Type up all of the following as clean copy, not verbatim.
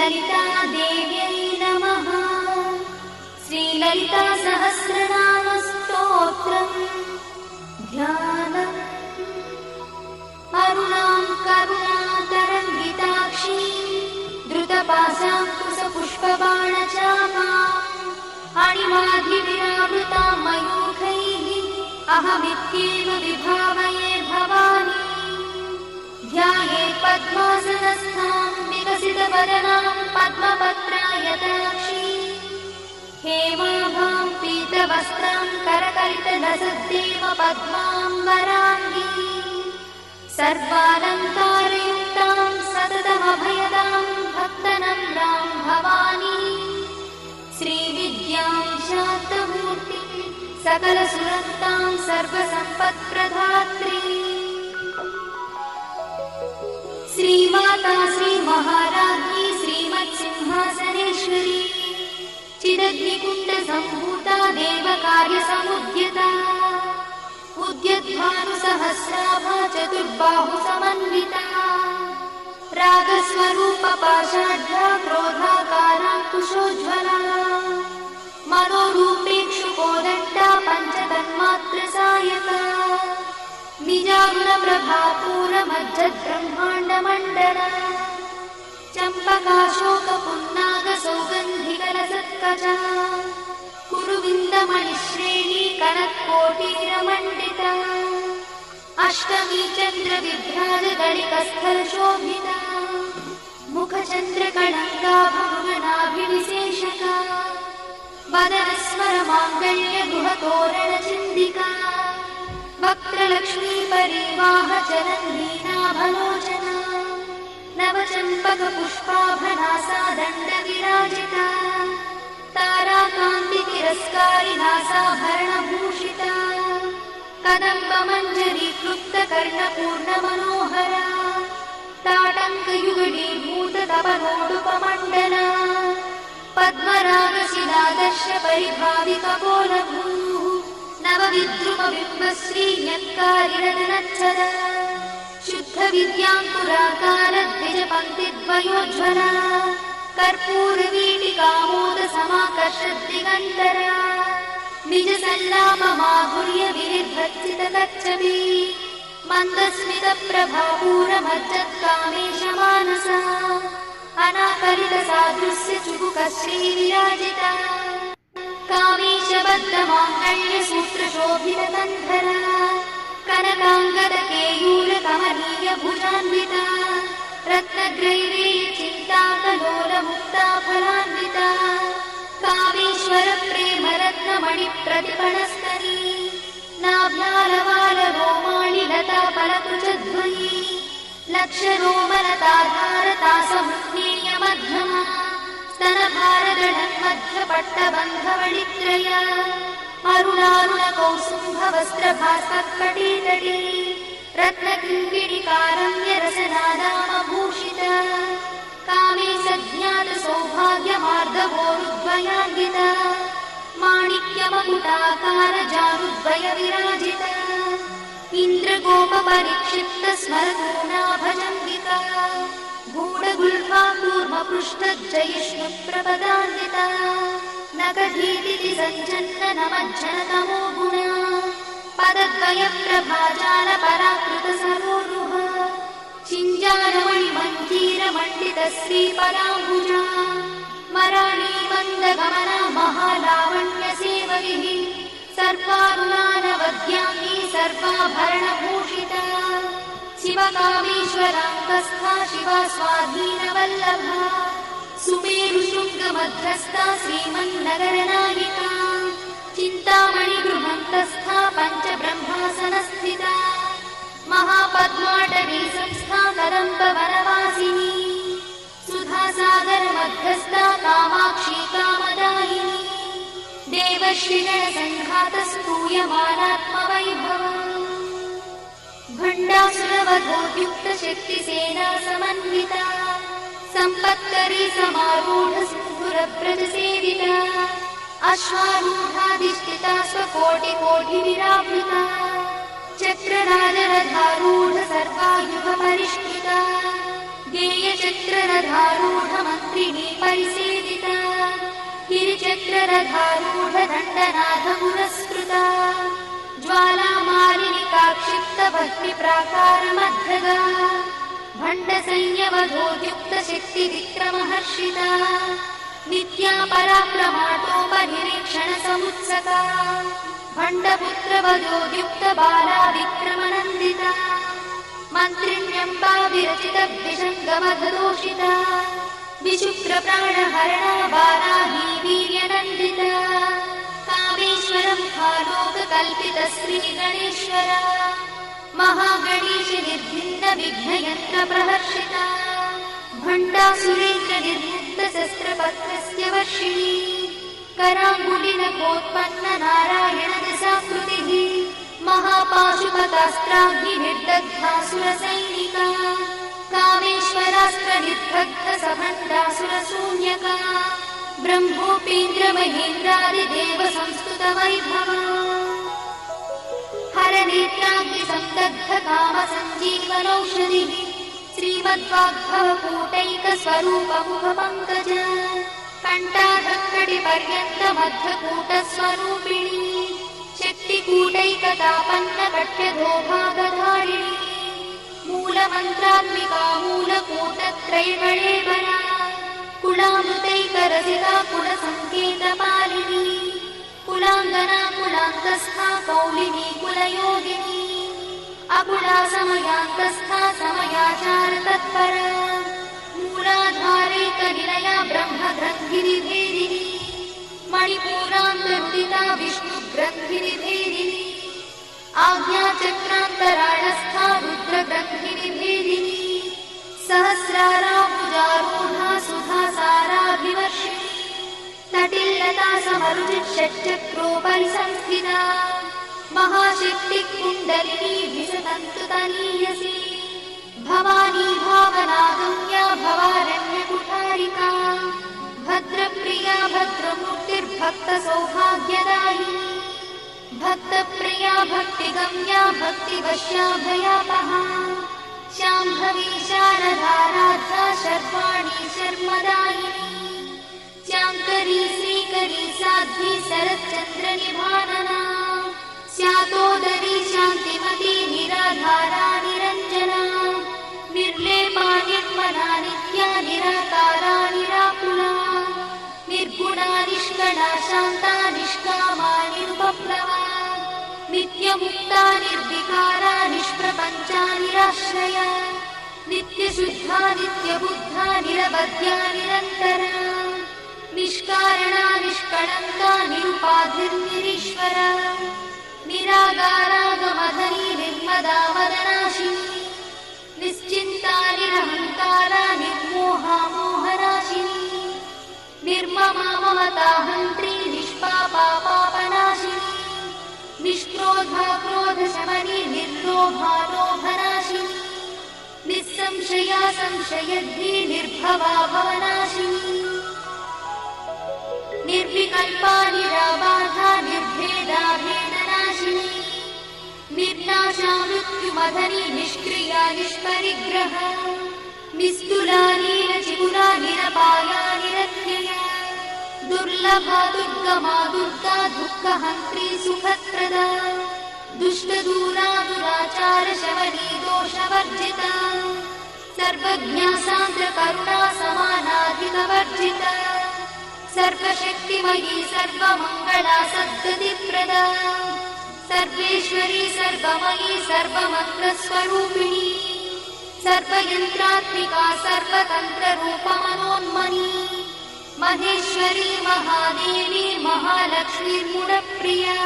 ललितादेव्यै नमः। श्रीललितासहस्रनामस्तोत्रम् ध्यानम्। अरुणां करुणातरङ्गिताक्षीं द्रुतपाशाङ्कुशपुष्पबाणचापाम् अणिमाधिविरावृतां मयूखैः अहमित्येव विभावये भवानी। ध्यायेत् पद्मासनस्थां विकसितवदनां पद्मपत्रायताक्षीं हेमाभां पीतवस्त्रां करकलितलसद्देव पद्माम्बराङ्गीं सर्वालङ्कारयुक्तां सततमभयदां भक्तनम्रां भवानी। श्रीविद्यां शान्तमूर्तिं सकलसुरन्तां सर्वसम्पत्प्रदात्री श्रीमाता श्रीमहाराज्ञी श्रीमत्सिंहासनेश्वरी चिदग्निकुण्डसम्भूता देवकार्यसमुद्यता उद्यद्भानुसहस्राभा चतुर्बाहुसमन्विता रागस्वरूपपाषाढ्या क्रोधाकाराङ्कुशोज्ज्वला मनोरूपेक्षुकोदण्डा पञ्चतन्मात्रसायका निजागुणप्रभापूरमज्जद्ब्रह्माण्डमण्डला चम्पकाशोकपुन्नागसौगन्धिकलसत्कचा कुरुविन्दमणिश्रेणी कनत्कोटीरमण्डिता अष्टमी चन्द्रविभ्राजगलिकस्थलशोभिता मुखचन्द्रकणङ्गाभङ्गनाभिविशेषका वदनस्मरमाङ्गल्यगुहतोरणचिन्दिका वक्त्रलक्ष्मी परिवाहचरन्नीनाभलोचना नवचम्पकपुष्पाभनासा दण्डविराजिता ताराकान्तितिरस्कारिनासाभरणभूषिता कदम्बमञ्जरीक्लुप्तकर्णपूर्णमनोहरा ताटङ्कयुगलीभूततपनोडुपमण्डला पद्मरागशिलादर्शपरिभाविकपोलभूः नवविद्रुमबिम्बश्रीन्यत्कारिरदनच्छदा शुद्धविद्याङ्कुराकारद्विजपङ्क्तिद्वयोज्ज्वला कर्पूरवीटिकामोदसमाकर्षद्दिगन्तरा निजसल्लापमाधुर्यविनिर्भर्सितकच्छपी मन्दस्मितप्रभापूरमज्जत्कामेशमानसा अनाकलितसादृश्यचुबुकश्रीविराजिता कामेशबद्धमाङ्गल्यसूत्रशोभितकन्धरा कनकाङ्गदकेयूरकमनीयभुजान्विता रत्नग्रैवेयचिन्ताकलोलमुक्ताफलान्विता कामेश्वरप्रेमरत्नमणिप्रतिपणस्तनी नाभ्यालवालरोमाणि लताफलकुचध्वनी लक्षरोमलताधारतासमुज्ञेयमध्यमा स्तनभारगणन्मध्यपट्टबन्धवणित्रया अरुणारुणकौसुम्भवस्त्रभास्कट्कटीतटी रत्नकिङ्किणिकारम्यरसनादामभूषिता कामे सज्ञातसौभाग्यमार्दवोरुद्वयान्विता माणिक्यमकुटाकारजानुद्वयविराजिता इन्द्रगोपपरिक्षिप्तस्मरतूणाभजङ्गिका गूढगुल्फा कूर्मपृष्ठज्जयिष्णुप्रपदान्विता नखधीतिति सञ्चन्ननमज्जनतमो गुणा पदद्वयप्रभाजालपराकृतसरोरुह चिञ्जानमणिमञ्जीरमण्डितश्रीपदाम्बुजा मराळीमन्दगमना महालावण्यसेवैः सर्वारुणानवद्याङ्गी सर्वाभरणभूषिता शिवकामेश्वराङ्गस्था शिवा स्वाधीनवल्लभा सुमेरुशृङ्गमध्यस्था श्रीमन्नगरनायिका चिन्तामणिगृहन्तस्था पञ्चब्रह्मासनस्थिता महापद्माटवी संस्था कदम्बवनवासिनी सुधासागरमध्यस्था कामाक्षी कामदायिनी देवश्रीगणसङ्घातस्तूयमानात्मवैभवा भण्डासुरवधोद्युक्तशक्तिसेना समन्विता सम्पत्करी समारूढ सिन्धुरव्रजसेविता अश्वारूढा प्रकाशिता स्वकोटिकोटिविरावृता चक्रराजरथारूढ सर्वायुधपरिष्कृता गेयचक्ररथारूढमन्त्रिणी परिसेविता गिरिचक्ररथारूढ दण्डनाथपुरस्कृता ज्वालामालिनिकाक्षिप्तभक्तिप्राकारमध्यगा भण्डसंयमधोद्युक्तशक्तिविक्रमहर्षिता नित्या पराक्रमाटोपनिरीक्षणसमुत्सका भण्डपुत्रवधोद्युक्तबाला विक्रमनन्दिता मन्त्रिण्यम्बा विरचितद्विषङ्गमधदोषिता विशुक्रप्राणहरणा बालाही वीर्यनन्दिता कामेश्वरमुखालोककल्पितश्रीगणेश्वरा महागणेश निर्भिन्नविघ्नयन्त्रप्रहर्षिता भण्डासुरेन्द्रनिर्मुक्तशस्त्रपत्रस्य वर्षिणी कराङ्गुलिनखोत्पन्ननारायणदशाकृतिः महापाशुपतास्त्राग्निर्दग्धासुरसैनिका कामेश्वरास्त्रनिर्दग्धसभण्डासुरशून्यका ब्रह्मोपेन्द्रमहेन्द्रादिदेवसंस्तुतवैभवा हरनेत्राग्निसन्दग्धकामसञ्जीवनौषधिः श्रीमद्वाग्भवकूटैकस्वरूपमुखपङ्कज कण्ठाधक्कटिपर्यन्तमध्यकूटस्वरूपिणी शक्तिकूटैकतापन्नकट्यधोभागधारिणी मूलमन्त्रात्मिका मूलकूटत्रयगणेवरा कुलामृतैकरसिका कुलसङ्केतपालिनी कुलाङ्गना कुलान्तस्था कौलिनी कुलयोगिनी अकुला समयान्तस्था समयाचारतत्परा मूलाधारैकनिलया ब्रह्मग्रन्थिनिभेदिनी मणिपूरान्तरुदिता विष्णुग्रन्थिनिभेदिनी आज्ञाचक्रान्तराळस्था रुद्रग्रन्थिनिभेदिनी सहस्राराभुजारूढा सुधासाराभिवर्षिणी तटिल्लता समरुचिषट्चक्रोपरि संस्थिता महाशक्तिकुण्डलिनी विशदन्तुतनीयसी भवानी भावनागम्या भवारण्यकुठारिका भद्रप्रिया भद्रमूर्तिर्भक्तसौभाग्यदायिनी भक्तप्रिया भक्तिगम्या भक्तिवश्याभयापहा शाम्भवी शारदाराध्या शर्वाणी शर्मदायिनी श्याङ्करी श्रीकरी साध्वी शरच्चन्द्रनिभानना स्यातोदरी शान्तिमती निराधारा निरञ्जना निर्लेपा निर्मला नित्या निराकारा निराकुला निर्गुणा निष्कला शान्ता निष्कामा निरुपप्लवा नित्यमुक्ता निर्विकारा निष्प्रपञ्चा निराश्रया नित्यशुद्धा नित्यबुद्धा निरवध्या निरन्तरा निष्कारणा निष्कळङ्का निरुपाधिर्निरीश्वरा निरागारागमधनी निर्मदा वदनाशिनी निश्चिन्ता निरहङ्कारा निर्मोहा मोहनाशिनी निर्ममा ममताहन्त्री निष्पापा पापनाशिनी निष्क्रोधा क्रोधशमनी निर्लोभा लोभनाशिनी निस्संशया संशयद्धि निर्भवा भवनाशिनी निर्विकल्पा निराबाधा निर्भेदा भेदनाशिनी निर्नाशा मृत्युमधनी निष्क्रिया निष्परिग्रह निस्तुला नीलचिपुरा निरपाया निरत्यया दुर्लभा दुर्गमा दुर्गा दुःखहन्त्री सुखप्रदा दुष्टदूरा दुराचार शमनी दोषवर्जिता सर्वज्ञा सान्द्रकरुणा समानाधिकवर्जिता सर्वशक्तिमयी सर्वमङ्गला सद्गतिप्रदा सर्वेश्वरी सर्वमयी सर्वमन्त्रस्वरूपिणी सर्वयन्त्रात्मिका सर्वतन्त्ररूपमनोन्मनी महेश्वरी महादेवी महालक्ष्मीर्मुडप्रिया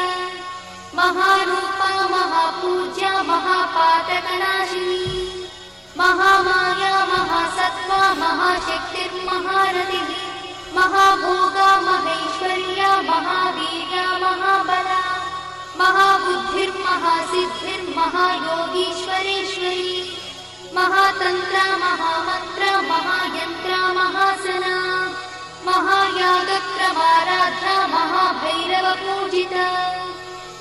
महारूपा महापूज्या महापातकनाशिनी महामाया महासत्त्वा महाशक्तिर्महारथिः महाभोगा महेश्वर्या महावीर्या महाबला महाबुद्धिर्महासिद्धिर्महायोगीश्वरेश्वरी महातन्त्रा महामन्त्रा महायन्त्रा महासना महायागक्रमाराध्या महाभैरवपूजिता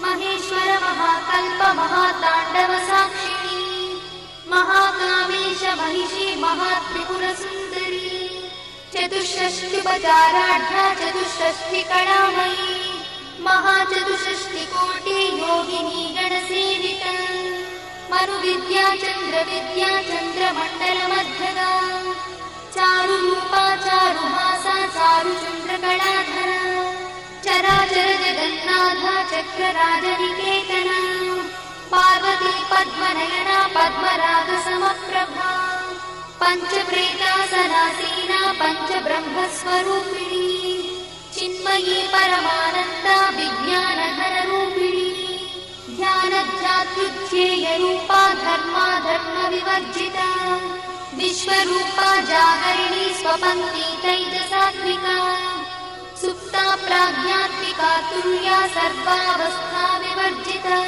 महेश्वर महाकल्प महाताण्डव साक्षिणी महाकामेश महिषी महात्रिपुरसुन्दरी चतुष्षष्टिपचाराढ्या चतुष्षष्टिकलामयी महाचतुष्षष्टिकोटि योगिनी गणसेविता मनुविद्या चन्द्रविद्या चन्द्रमण्डलमध्यगा चारुरूपा चारुहासा चारुचन्द्रकलाधरा चराचर जगन्नाथा चक्रराजनिकेतना पार्वती पद्मनयना पद्मरागसमप्रभा पञ्चप्रेतासनासीना पञ्चब्रह्मस्वरूपिणी चिन्मयी परमानन्दा विज्ञानधररूपिणी ध्यानध्यात्युज्येयरूपा धर्माधर्मविवर्जिता विश्वरूपा जागरिणी स्वपङ्क्ति तैजसात्मिका सुप्ता प्राज्ञात्मिका तुल्या सर्वावस्था विवर्जिता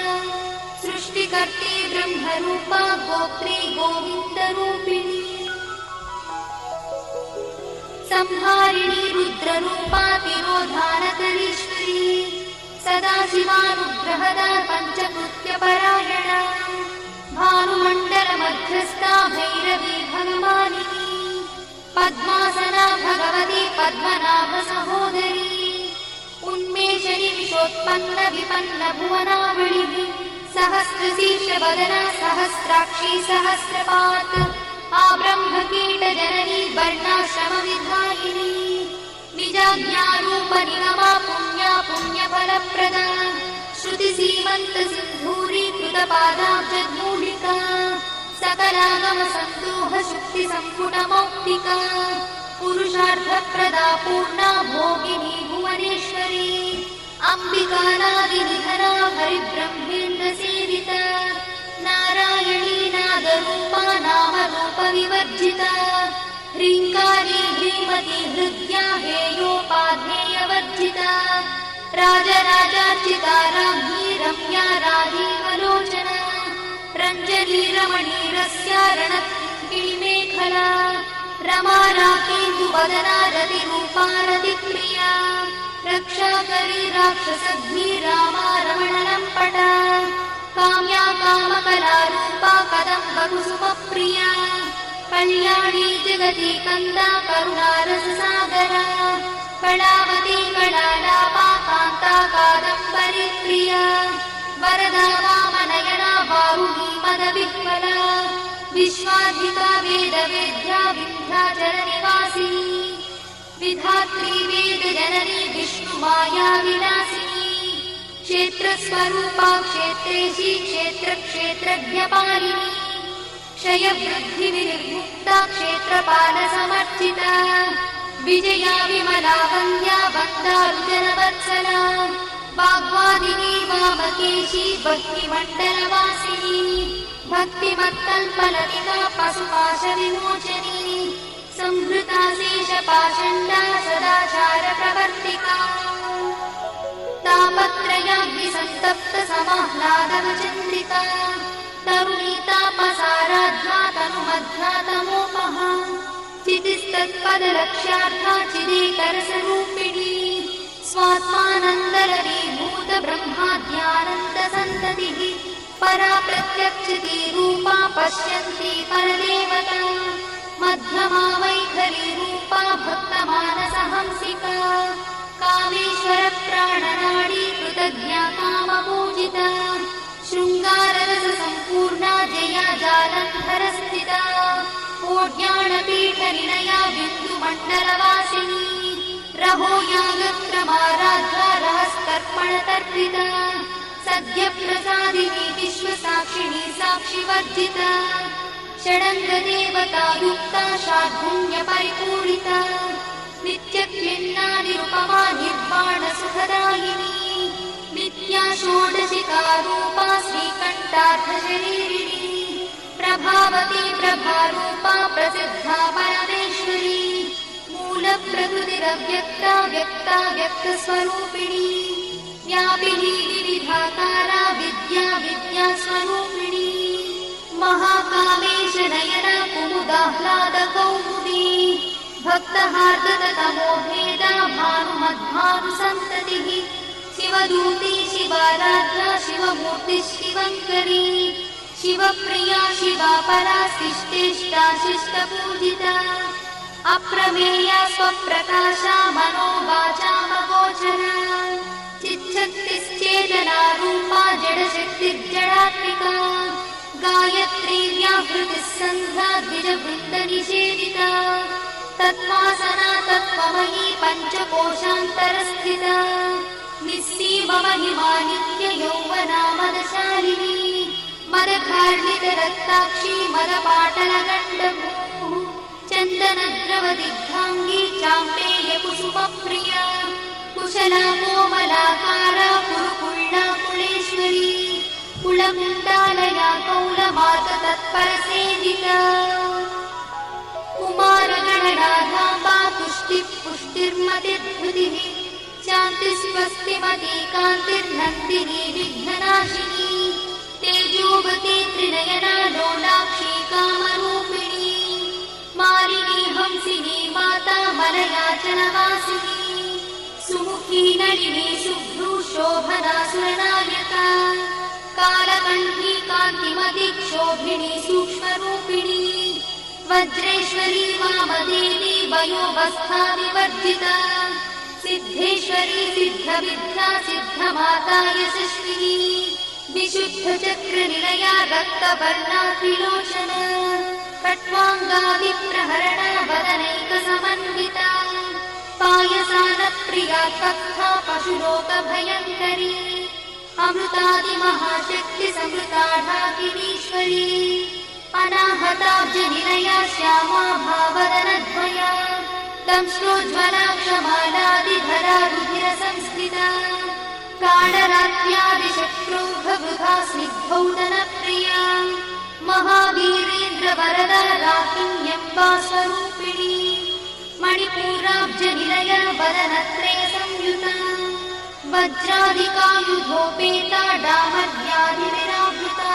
सृष्टिकर्त्री ब्रह्मरूपा गोत्री गोविन्दरूपिणी संहारिणी रुद्ररूपा तिरोधानकरीश्वरी सदाशिवानुग्रहदा पञ्चकृत्यपरायणा भानुमण्डलमध्यस्था भैरवी भगवानिनी पद्मासना भगवती पद्मनाभ सहोदरी उन्मेषणि विशोत्पन्न विपन्न भुवनावळिः सहस्रशीर्षवदना सहस्राक्षी सहस्रपात् आब्रह्मकीटजननी वर्णाश्रमविधायिनी निजाज्ञारूपनिगमा पुण्या पुण्यफलप्रदा श्रुतिसीमन्तसिन्धूरीकृतपादाब्जधूलिका सकलागमसन्दोहशुक्तिसम्पुटमौक्तिका पुरुषार्थप्रदा पूर्णा भोगिनी भुवनेश्वरी अम्बिकानादिनिधना हरिब्रह्मेन्द्रसेविता नारायणी नादरूपा नामरूपविवर्जिता ह्रीङ्कारी ह्रीमती हृद्या हेयोपाध्येयवर्जिता राजराजार्चिता राज्ञी रम्या राजीवलोचना रञ्जनी रमणीरस्या रणकिणिमेखला रमा राकेन्दुवदना रतिरूपा रतिप्रिया रक्षाकरी राक्षसग्नी रामा रमणलम्पटा काम्या कामकलारूपा कदम्बकुसुमप्रिया कल्याणी जगती कन्दा करुणारससागरा कलावती कलालापा कान्ता कादम्बरी प्रिया वरदा वामनयना बाहुनी मदविह्वला विश्वाधिका वेदवेद्या विन्ध्याचलनिवासिनी विधात्री वेदजननी विष्णुमाया विलासिनी क्षेत्रस्वरूपा क्षेत्रेशी क्षेत्रक्षेत्रज्ञपालिनी क्षयवृद्धिविनिर्मुक्ता क्षेत्रपालसमर्चिता विजया विमला वन्द्या वन्दारुजनवत्सला वाग्वादिनी वामकेशी भक्तिमण्डलवासिनी भक्तिमत्कल्पलतिका पशुपाशविमोचनी संहृता शेषपाषण्डा सदाचारप्रवर्तिका तापत्रयाग्निसन्तप्त समाह्लादवचन्द्रिका तरुणीतापसाराध्या तनुमध्या तमोपहा चितिस्तत्पदलक्ष्यार्था चिदेकरसरूपिणी स्वात्मानन्दलरीभूत ब्रह्माद्यानन्दसन्ततिः परा प्रत्यक्षितीरूपा पश्यन्ती परदेवता मध्यमा वैखरीरूपा भक्तमानसहंसिका कामेश्वरप्राणनाडी कृतज्ञा कामपूजिता शृङ्गाररससम्पूर्णा जया जालन्धरस्थिता कोट्याणपीठनिलया बिन्दुमण्डलवासिनी रहो यागक्रमाराध्या रहस्तर्पणतर्पिता सद्यप्रसादिनी विश्वसाक्षिणी साक्षिवर्जिता षडङ्गदेवतायुक्ता शार्दूल्यपरिपूरिता नित्यक्लिन्नानिरुपमा निर्वाणसुखदायिनी नित्या षोडशिकारूपा श्रीकण्ठार्थशरीरिणी प्रभावती प्रभारूपा प्रसिद्धा परमेश्वरी मूलप्रकृतिरव्यक्ता व्यक्ता व्यक्तस्वरूपिणी व्यापिनी विविधाकारा विद्या विद्यास्वरूपिणी महाकामेश नयना कुमुदाह्लादकौमुदी भक्तहार्दतमो भेदा भानुमद्भानुसन्ततिः शिवदूती शिवाराध्या शिवमूर्तिः शिवङ्करी शिवप्रिया शिवा परा शिष्टेष्टा शिष्टपूजिता अप्रमेया स्वप्रकाशा मनोवाचामगोचरा चिच्छक्तिश्चेतना रूपा जडशक्तिर्जडात्मिका गायत्री व्याहृतिः सन्ध्या द्विजवृन्दनिषेविता तत्त्वासना तत्त्वमयी पञ्चकोशान्तरस्थिता निस्सीममहिमा नित्ययौवना मदशालिनी मदघार्णितरक्ताक्षी मदपाटलगण्डभूः चन्दनद्रवदिग्धाङ्गी चाम्पेयकुसुमप्रिया कुशला कोमलाकारा कुरुकुळ्ळा कुलेश्वरी कुलकुण्डालया कौलमात तत्परसेविका कुमारगणनाथाम्बा तुष्टिः पुष्टिर्मतिर्धृतिः शान्तिस्वस्तिमती कान्तिर्नन्दिनी विघ्ननाशिनी तेजोवती त्रिनयना लोलाक्षी कामरूपिणी मालिनी हंसिनी माता मलयाचलवासिनी सुमुखी नलिनी शुभ्रू शोभना सुरनायका कालकण्ठी कान्तिमती क्षोभिणी सूक्ष्मरूपिणी वज्रेश्वरी वामदेवी वयोवस्था विवर्जिता सिद्धेश्वरी सिद्धविद्या सिद्धमाता यशस्विनी विशुद्धचक्रनिलया रक्तवर्णा त्रिलोचना कट्वाङ्गा विप्रहरणा वदनैकसमन्विता पायसानप्रिया कथा पशुलोकभयङ्करी अमृतादिमहाशक्तिसमृता ढाकिनीश्वरी अनाहताब्जनिलया श्यामा भावदनद्वया दंश्रोज्ज्वला क्षमालादिधरा रुधिरसंस्कृता कालरात्र्यादिशत्रुघवृथा स्निग्धौदनप्रिया महावीरेन्द्रवरदा राकिन्यम्बा स्वरूपिणी मणिपूराब्जनिलया वदनत्रयसंयुता वज्रादिकायुधोपेता डामर्यादिविरावृता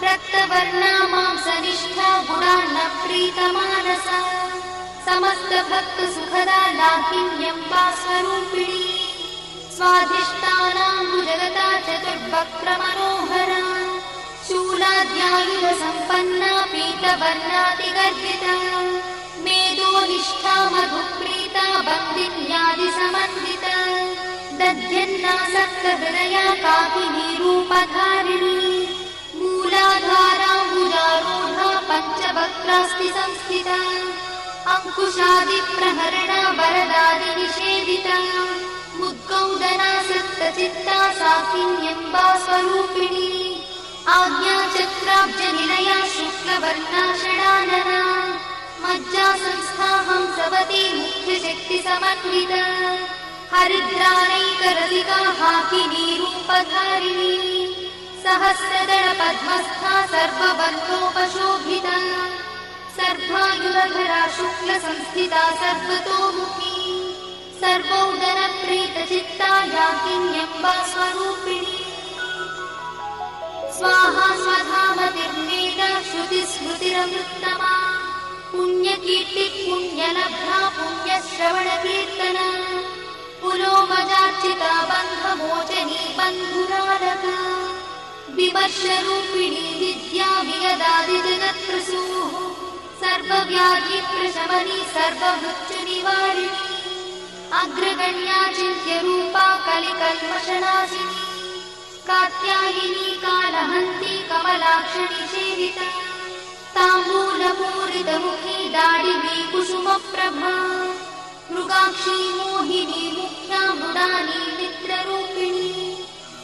रक्तवर्णा मांसनिष्ठा गुणान्नप्रीतमानसा समस्तभक्तसुखदा लाकिन्यम्बा स्वरूपिणी स्वाधिष्ठानाम्बुजगता चतुर्वक्त्रमनोहरा शूलाद्यायुधसम्पन्ना पीतवर्णातिगर्भिता मेदोनिष्ठा मधुप्रीता बन्दिन्यादिसमन्विता दध्यन्नासक्तहृदया काकिनी रूपधारिणी मूलाधाराम्बुजारूढा पञ्चवक्त्रास्ति संस्थिता अङ्कुशादिप्रहरणा वरदादिनिषेविता मुद्गौदना सप्तचित्ता साकिन्यम्बा स्वरूपिणी आज्ञाचक्राब्जनिलया शुक्लवर्णा षडानना मज्जासंस्था हंसवती मुख्यशक्तिसमन्विता हरिद्रानैकरसिका हाकिनी रूपधारिणी सहस्रदलपद्मस्था सर्वबन्धोपशोभिता सर्वायुधरा शुक्लसंस्थिता सर्वतोमुखी सर्वौदनप्रीतचित्ता याकिन्यम्बा स्वरूपिणी स्वाहा स्वधामतिर्वेदा श्रुतिस्मृतिरमृत्तमा पुण्यकीर्तिः पुण्यलब्धा पुण्यश्रवणकीर्तना पुलोमजार्चिता बन्धमोचनी बन्धुरालका विमर्शरूपिणी विद्या वियदादिजगत्प्रसूः सर्वव्याधिप्रशमनी सर्वमृत्युनिवारिणी अग्रगण्या चिन्त्यरूपा कलिकल्मषनाशिनी कात्यायिनी कालहन्ती कमलाक्षणी सेविता ताम्बूलपूरितमुखी दाडिवी कुसुमप्रभा मृगाक्षी मोहिनी मुख्या मृडानी मित्ररूपिणी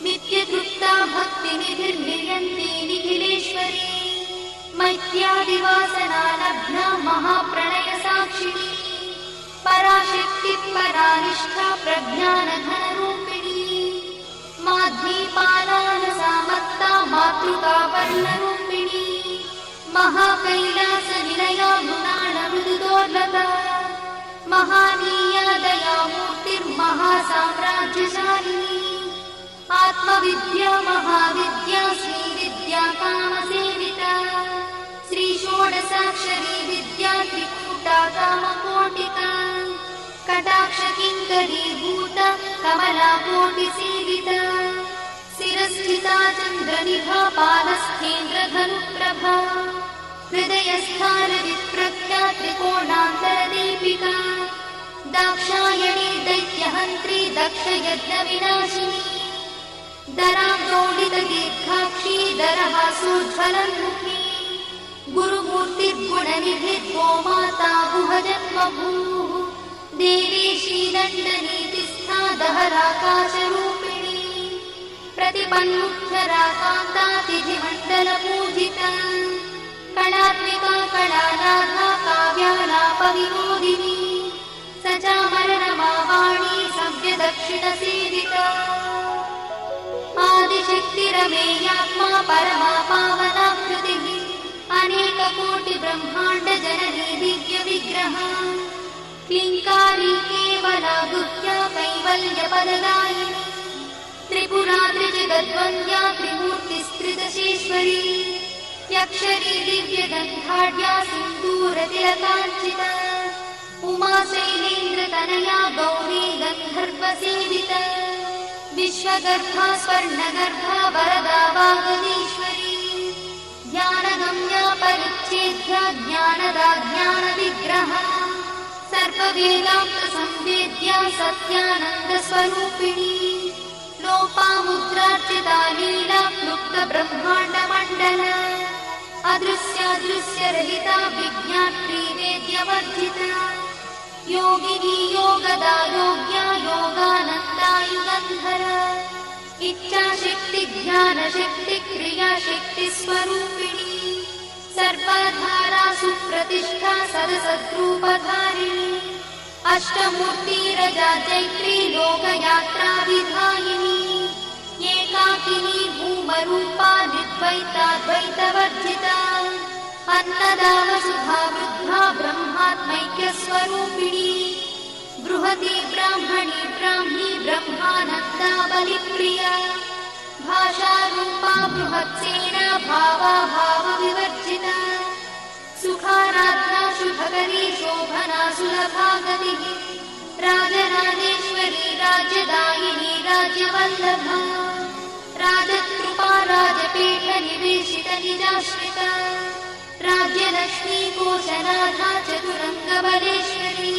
नित्यतृप्ता भक्तिनिधिर्नियन्ती निखिलेश्वरी मैत्यादिवासना लब्धा महाप्रणयसाक्षिणी पराशक्तिः परानिष्ठा प्रज्ञानधनरूपिणी माध्वीपालानसामत्ता मातृका वर्णरूपिणी महाकैलासनिलया मृणालमृदुदोर्लभा महानीया दयामूर्तिर्महासाम्राज्यशालिनी आत्मविद्या महाविद्या श्रीविद्या कामसेविता श्रीषोडशाक्षरी विद्या त्रिकूटा कामकोटिका कटाक्ष किङ्करीभूत कमलाकोटिसेविता शिरस्थिता चन्द्रनिभा पालस्थेन्द्रधनुप्रभा हृदयस्थानविप्रख्या त्रिकोणान्तरदीपिका दाक्षायणी दैत्यहन्त्री दक्षयज्ञविनाशिनी दरादोडितदीर्घाक्षी दरहासोज्ज्वलन्मुखी गुरुमूर्तिर्गुणनिधि गोमाता गुहजन्मभूः देवी श्रीदण्डनीतिस्था दहराकाशरूपिणी प्रतिपन्मुख्यराकान्तातिथिमण्डलपूजिता कलात्मिका कलाराधा काव्यालापविनोदिनी सचामरणमावाणी सव्यदक्षिणसेविता आदिशक्तिरमेयात्मा परमा पावनाकृतिः अनेककोटिब्रह्माण्डजननी दिव्यविग्रहा क्लीङ्कारी केवला गुह्या कैवल्यपददायिनी त्रिपुरा त्रिजगद्वन्द्या त्रिमूर्तिस्त्रिदशेश्वरी यक्षरी दिव्यगन्धाढ्या सिन्दूरतिलकाञ्चिता उमा शैलेन्द्रतनया गौरी गन्धर्वसेविता विश्वगर्भा स्वर्णगर्भा वरदा वागदीश्वरी ध्यानगम्या परिच्छेद्या ज्ञानदा ज्ञानविग्रहा सर्ववेदान्तसंवेद्या सत्यानन्दस्वरूपिणी लोपामुद्रार्चिता लीला क्लुप्तब्रह्माण्डमण्डला अदृश्यादृश्यरहिता विज्ञात्री वेद्यवर्जिता योगिनी योगदा योग्या योगानन्दा युगन्धरा इच्छाशक्ति ज्ञानशक्ति क्रियाशक्ति स्वरूपिणी सर्वाधारा सुप्रतिष्ठा सदसद्रूपधारिणी अष्टमूर्तिरजा चैत्री लोकयात्रा विधायिनी एकाकिनी भूमरूपा निर्द्वैताद्वैतवर्जिता अन्नदा वसुधा वृद्धा ब्रह्मात्मैक्यस्वरूपिणी बृहती ब्राह्मणी ब्राह्मी ब्रह्मानन्दा बलिप्रिया भाषारूपा बृहत्सेना भावा भावविवर्जिता सुखाराध्या शुभकरी शोभना सुलभा गतिः राजराजेश्वरी राज्यदायिनी राज्यवल्लभा राजकृपा राजपीठ निवेशित निजाश्रिता राज्यलक्ष्मी कोशनाथा चतुरङ्गबलेश्वरी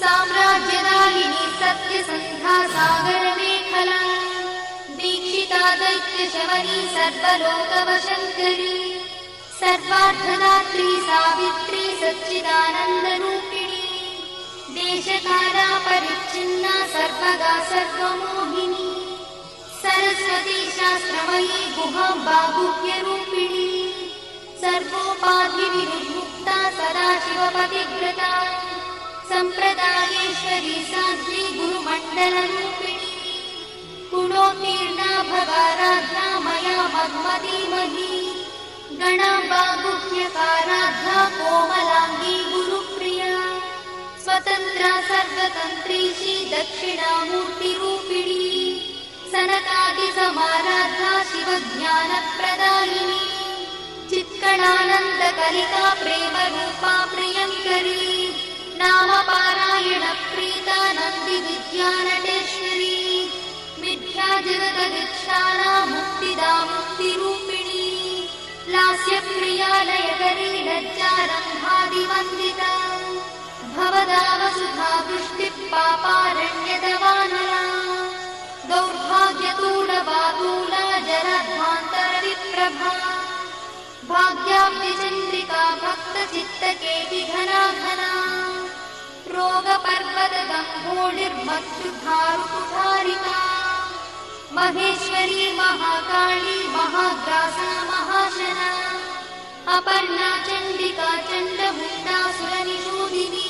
साम्राज्यदायिनी सत्यसन्धा सागरमेखला दीक्षिता दैत्यशमनी सर्वलोकवशङ्करी सर्वार्थदात्री सावित्री सच्चिदानन्दरूपिणी देशकाला परिच्छिन्ना सर्वगा सर्वमोहिनी सरस्वती शास्त्रमयी गुहाम्बा गुह्यरूपिणी सर्वोपाधिविमुक्ता सदाशिवपतिव्रता सम्प्रदायेश्वरी साध्वी गुरुमण्डलरूपिणी गुणोत्तीर्णा भगाराध्या मया मन्मतीमही गणाम्बा गुह्यकाराध्या कोमलाङ्गी गुरुप्रिया स्वतन्त्रा सर्वतन्त्रीशी दक्षिणामूर्तिरूपिणी सनकादिसमाराध्या शिवज्ञानप्रदायिनी चित्कणानन्दकलिका प्रेमरूपा प्रियङ्करी नामपारायणप्रीता नन्दिविद्यानटेश्वरी मिथ्या जगदधिष्ठाना मुक्तिदा मुक्तिरूपिणी लास्यप्रिया लयकरी लज्जारम्भादिवन्दिता भवदा वसुधा वृष्टिः पापारण्यदवानला दौर्भाग्यतूलवातूला जलध्वान्तरविप्रभा भाग्याब्धिचन्द्रिका भक्तचित्तकेतिघना घना रोगपर्वतगम्भोलिर्मत्युधारुकुठारिका महेश्वरी महाकाली महाग्रासा महाशना अपर्णा चण्डिका चण्डमुण्डासुरनिषूदिनी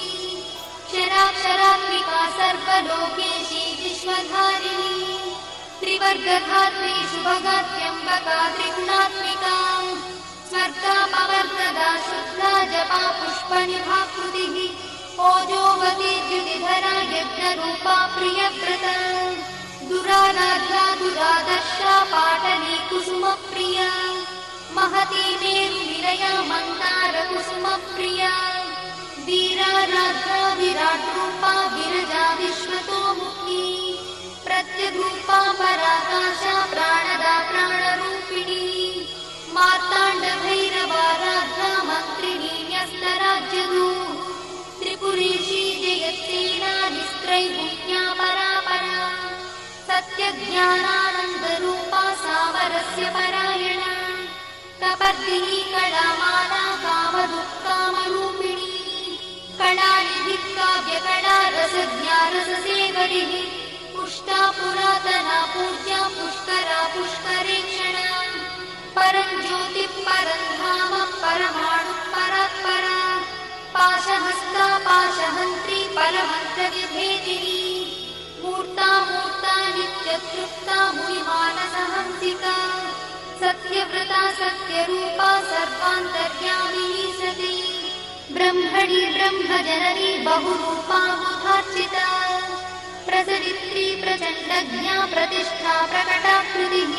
क्षराक्षरात्मिका सर्वलोकेशी विश्वधारिणी त्रिवर्गधात्री शुभगात्यम्बका त्रिगुणात्मिका स्वर्गापवर्गदा शुद्धा जपा पुष्पनिभाकृतिः ओजोवती द्युतिधरा यज्ञरूपा प्रियव्रता दुराराध्या दुरादर्शा पाटली महती मेरुनिलया मन्दारकुसुमप्रिया वीराराध्या विराट्रूपा विरजा विश्वतोमुखी प्रत्यग्रूपा पराकाशा प्राणदा प्राणरूपिणी मार्ताण्डभैरवाराध्या मन्त्रिणी न्यस्तराज्यगुः त्रिपुरेशी जयत्सेना निस्त्रैगुण्या परापरा सत्यज्ञानानन्दरूपा सामरस्य परायणा कपर्दिनी कलामाला कामदुःखामरूपिणी कलानिधिः काव्यकला रसज्ञा रससेवरिः पुष्टा पुरातना पूज्या पुष्करा पुष्करेक्षणा परं ज्योतिः परं धाम परमाणुः परात्परा पाशहस्ता पाशहन्त्री परमन्त्रविभेदिनी मूर्ता मूर्ता नित्यतृप्ता मुनिमानसहंसिका सत्यव्रता सत्यरूपा सर्वान्तर्यामिनी सती ब्रह्मणि ब्रह्मजननी बहुरूपा बुधार्चिता प्रसरित्री प्रचण्डज्ञा प्रतिष्ठा प्रकटाकृतिः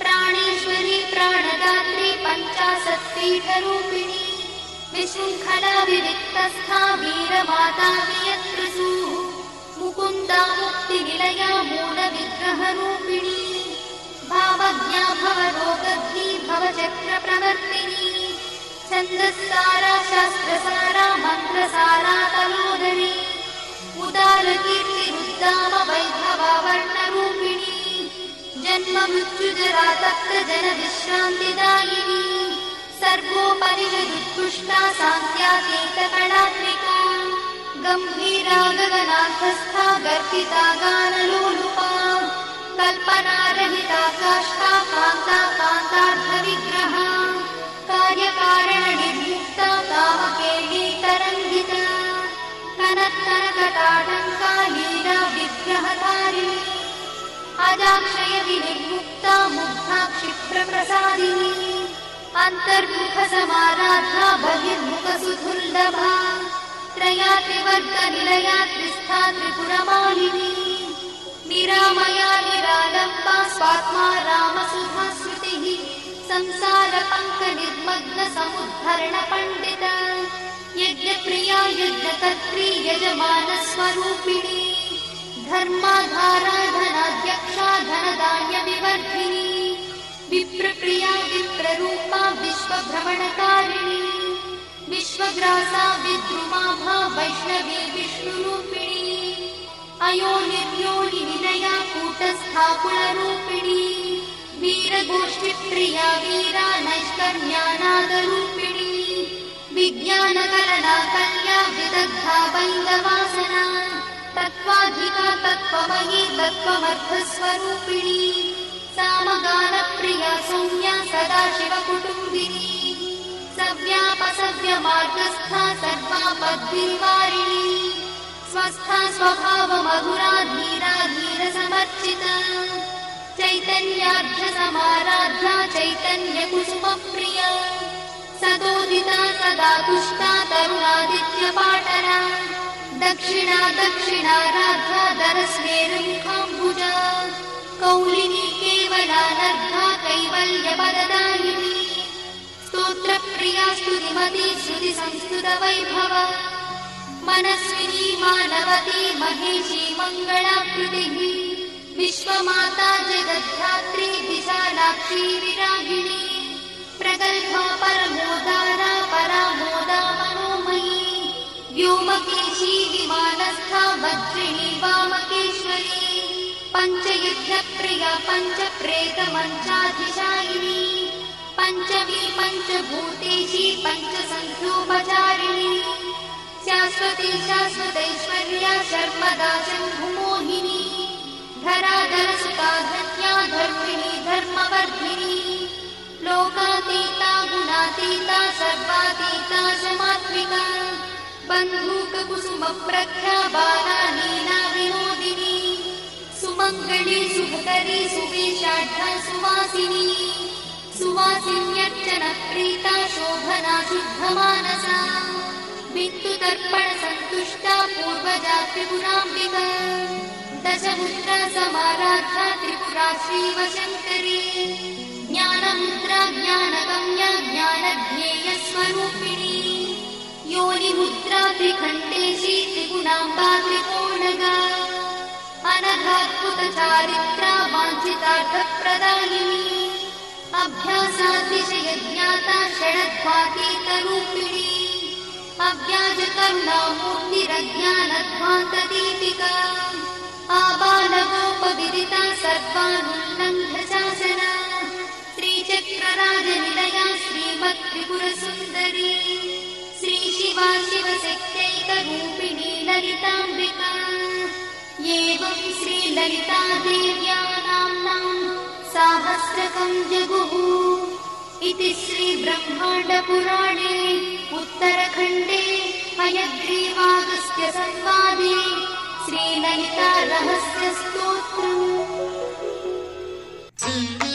प्राणेश्वरी प्राणदात्री पञ्चाशत्पीठरूपिणी विशृङ्खला विविक्तस्था वीरमाता वियत्रिसूः मुकुन्दा मुक्तिनिलया मूलविग्रहरूपिणी भावज्ञा भवरोगग्नी भवचक्रप्रवर्तिनी छन्दस्सारा शास्त्रसारा मन्त्रसारा तलोदरी उदारकीर्तिरुद्दाम वैभवा वर्णरूपिणी जन्म मृत्युजरा तप्तजनविश्रान्तिदायिनी सर्वोपनिषदुत्कृष्टा सान्त्यातीतकलात्मिका गम्भीरा गगनार्थस्था गर्भिता गानलोलुपा कल्पनारहिता काष्ठा कान्ता कान्तार्थविग्रहा कार्यकारणनिर्मुक्ता कामकेली तरङ्गिता कनत्कनकटाटङ्का लीला विग्रहधारिणी अजाक्षय विनिर्मुक्ता मुग्धा क्षिप्रप्रसादिनी अन्तर्मुखसमाराध्या बहिर्मुखसुदुर्लभा त्रया त्रिवर्गनिलया त्रिस्था त्रिपुरमालिनी निरामया निरालम्बा स्वात्मा रामसुधास्मृतिः संसारपङ्कनिर्मग्नसमुद्धरणपण्डिता यज्ञप्रिया यज्ञकर्त्री यजमानस्वरूपिणी धर्माधारा धनाध्यक्षा धनधान्यविवर्धिनी विप्रप्रिया विप्ररूपा विश्वभ्रमणकारिणी विश्वग्रासा विद्रुमाभा वैष्णवी विष्णुरूपिणी अयोनिर्योनिनिलया कूटस्था कुलरूपिणी वीरगोष्ठिप्रिया वीरा नैष्कर्म्यानादरूपिणी विज्ञानकरणा कल्या विदग्धा वैन्दवासना तत्त्वाधिका तत्त्वमयी तत्त्वमर्थस्वरूपिणी सामगानप्रिया सौम्या सदाशिवकुटुम्बिनी सव्यापसव्यमार्गस्था सर्वापद्भिर्वारिणी स्वस्था स्वभावमधुरा धीरा धीरसमर्चिता चैतन्यार्घ्यसमाराध्या चैतन्यकुसुमप्रिया सदोदिता सदा तुष्टा तरुणादित्यपाटरा दक्षिणा दक्षिणाराध्या दरस्मेरुमुखाम्बुजा कौलिनी केवलानर्घा कैवल्यपददायिनी स्तोत्रप्रिया स्तुतिमती श्रुतिसंस्कृतवैभवा मनस्विनी मानवती महेशी मङ्गलाकृतिः विश्वमाता जगद्धात्री विशालाक्षी विरागिणी प्रगल्भा परमोदारा परामोदा मनोमयी व्योमकेशी विमानस्था वज्रिणी वामकेश्वरी पञ्चयुद्धप्रिया पञ्चप्रेतमञ्चाधिशायिनी पञ्चमी पञ्चभूतेशी पञ्चसन्ध्योपचारिणी शाश्वती शाश्वतैश्वर्या शर्मदा शम्भुमोहिनी धराधरसुता धन्या धर्मिणी धर्मवर्धिनी लोकातीता गुणातीता सर्वातीता समात्मिका बन्धूककुसुमप्रख्या बाला लीला विनोदिनी सुमङ्गली सुभकरी सुवेशाढ्या सुवासिनी सुवासिन्यर्चनप्रीता शोभना शुद्धमानसा बिन्दुदर्पणसन्तुष्टा पूर्वजा त्रिपुराम्बिका दशमुद्रा समाराध्या त्रिपुरा श्रीवशङ्करी ज्ञानमुद्रा ज्ञानगम्या ज्ञानज्ञेयस्वरूपिणी योनिमुद्रा त्रिखण्डेशी त्रिगुणाम्बा त्रिकोणगा अनघाद्भुतचारित्रा वाञ्छितार्थप्रदायिनी अभ्यासातिशयज्ञाता षडध्वातीतरूपिणी अव्याजकरुणामूर्तिरज्ञानध्वान्तदीपिका आबालगोपविदिता सर्वानुल्लङ्घ्य शासना श्रीचक्रराजनिलया श्रीमत्त्रिपुरसुन्दरी श्रीशिवा शिवशक्त्यैकरूपिणी ललिताम्बिका एवं श्रीललितादेव्या नाम्नां साहस्रकं जगुः इति श्रीब्रह्माण्डपुराणे उत्तरखण्डे हयग्रीवागस्त्यसंवादे श्रीललितारहस्यस्तोत्रम्।